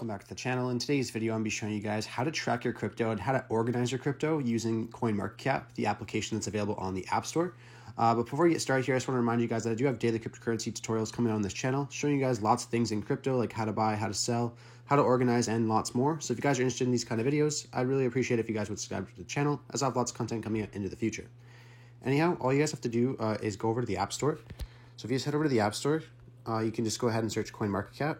welcome back to the channel. In today's video, I'm going to be showing you guys how to track your crypto and how to organize your crypto using CoinMarketCap, the application that's available on the App Store. But before we get started here, I just want to remind you guys that I do have daily cryptocurrency tutorials coming out on this channel, showing you guys lots of things in crypto, like how to buy, how to sell, how to organize, and lots more. So if you guys are interested in these kind of videos, I'd really appreciate it if you guys would subscribe to the channel, as I have lots of content coming out into the future. Anyhow, all you guys have to do is go over to the App Store. So if you just head over to the App Store, you can just go ahead and search CoinMarketCap.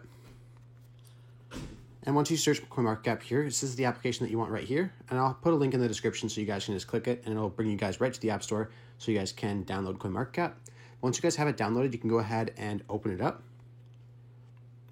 And once you search CoinMarketCap here, this is the application that you want right here. And I'll put a link in the description so you guys can just click it and it'll bring you guys right to the App Store so you guys can download CoinMarketCap. Once you guys have it downloaded, you can go ahead and open it up.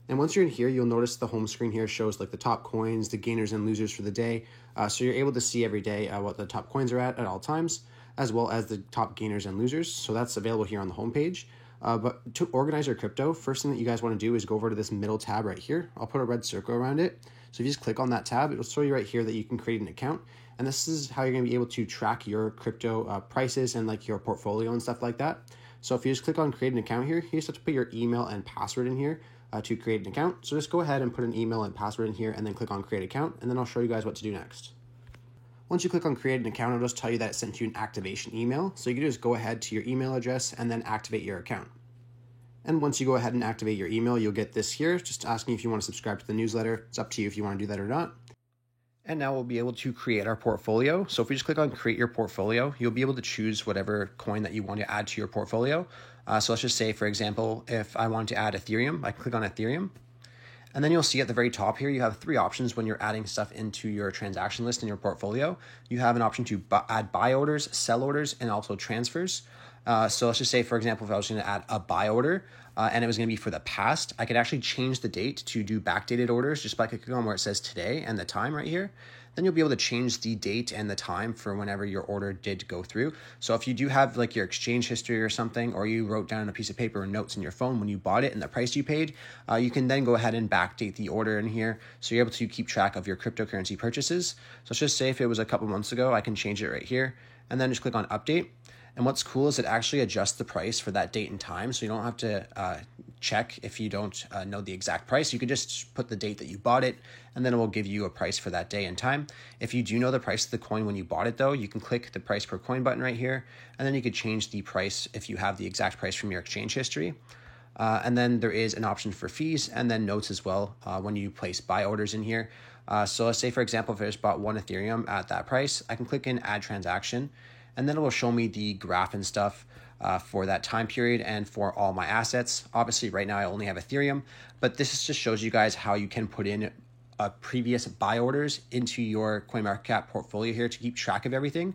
And once you're in here, you'll notice the home screen here shows like the top coins, the gainers and losers for the day. So you're able to see every day what the top coins are at all times, as well as the top gainers and losers. So that's available here on the home page. But to organize your crypto, first thing that you guys want to do is go over to this middle tab right here. I'll put a red circle around it. So if you just click on that tab, it'll show you right here that you can create an account. And this is how you're going to be able to track your crypto prices and like your portfolio and stuff like that. So if you just click on create an account here, you just have to put your email and password in here to create an account. So just go ahead and put an email and password in here and then click on create account. And then I'll show you guys what to do next. Once you click on create an account, it'll just tell you that it sent you an activation email. So you can just go ahead to your email address and then activate your account. And once you go ahead and activate your email, you'll get this here, just asking if you want to subscribe to the newsletter. It's up to you if you want to do that or not. And now we'll be able to create our portfolio. So if we just click on create your portfolio, you'll be able to choose whatever coin that you want to add to your portfolio. So let's just say, for example, if I want to add Ethereum, I can click on Ethereum. And then you'll see at the very top here, you have three options when you're adding stuff into your transaction list in your portfolio. You have an option to add buy orders, sell orders, and also transfers. So let's just say, for example, if I was going to add a buy order and it was going to be for the past, I could actually change the date to do backdated orders just by clicking on where it says today and the time right here. Then you'll be able to change the date and the time for whenever your order did go through. So if you do have like your exchange history or something, or you wrote down a piece of paper or notes in your phone when you bought it and the price you paid, you can then go ahead and backdate the order in here. So you're able to keep track of your cryptocurrency purchases. So let's just say if it was a couple months ago, I can change it right here and then just click on update. And what's cool is it actually adjusts the price for that date and time. So you don't have to check if you don't know the exact price. You could just put the date that you bought it, and then it will give you a price for that day and time. If you do know the price of the coin when you bought it, though, you can click the price per coin button right here, and then you could change the price if you have the exact price from your exchange history. And then there is an option for fees and then notes as well when you place buy orders in here. So let's say, for example, if I just bought one Ethereum at that price, I can click in add transaction, and then it will show me the graph and stuff for that time period and for all my assets. Obviously, right now I only have Ethereum, but this just shows you guys how you can put in previous buy orders into your CoinMarketCap portfolio here to keep track of everything.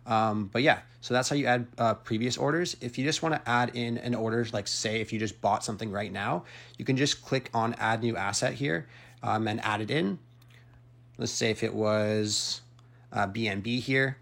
But yeah, so that's how you add previous orders. If you just want to add in an order, like say if you just bought something right now, you can just click on add new asset here and add it in. Let's say if it was BNB here.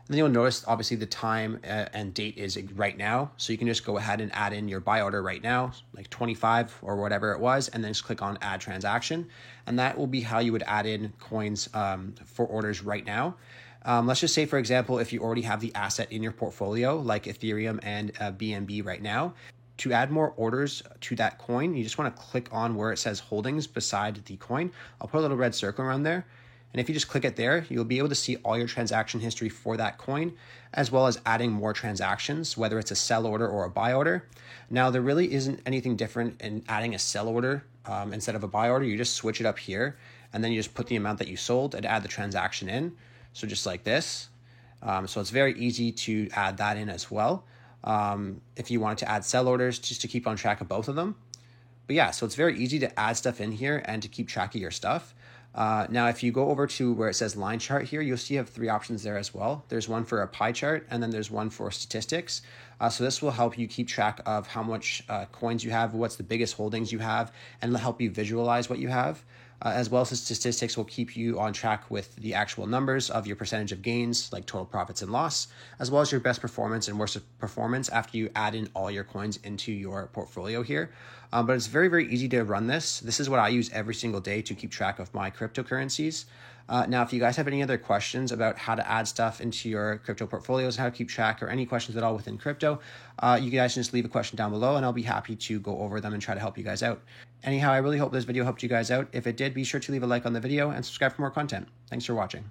And then you'll notice obviously the time and date is right now. So you can just go ahead and add in your buy order right now, like 25 or whatever it was, and then just click on add transaction. And that will be how you would add in coins for orders right now. Let's just say, for example, if you already have the asset in your portfolio, like Ethereum and BNB right now, to add more orders to that coin, you just want to click on where it says holdings beside the coin. I'll put a little red circle around there. And if you just click it there, you'll be able to see all your transaction history for that coin, as well as adding more transactions, whether it's a sell order or a buy order. Now, there really isn't anything different in adding a sell order instead of a buy order. You just switch it up here, and then you just put the amount that you sold and add the transaction in. So just like this. So it's very easy to add that in as well. If you wanted to add sell orders, just to keep on track of both of them. But yeah, so it's very easy to add stuff in here and to keep track of your stuff. Now, if you go over to where it says line chart here, you'll see you have three options there as well. There's one for a pie chart, and then there's one for statistics. So this will help you keep track of how much coins you have, what's the biggest holdings you have, and help you visualize what you have. As well as the statistics will keep you on track with the actual numbers of your percentage of gains, like total profits and loss, as well as your best performance and worst performance after you add in all your coins into your portfolio here. But it's very, very easy to run this. This is what I use every single day to keep track of my cryptocurrencies. Now, if you guys have any other questions about how to add stuff into your crypto portfolios, how to keep track, or any questions at all within crypto, you guys can just leave a question down below and I'll be happy to go over them and try to help you guys out. Anyhow, I really hope this video helped you guys out. If it did, be sure to leave a like on the video and subscribe for more content. Thanks for watching.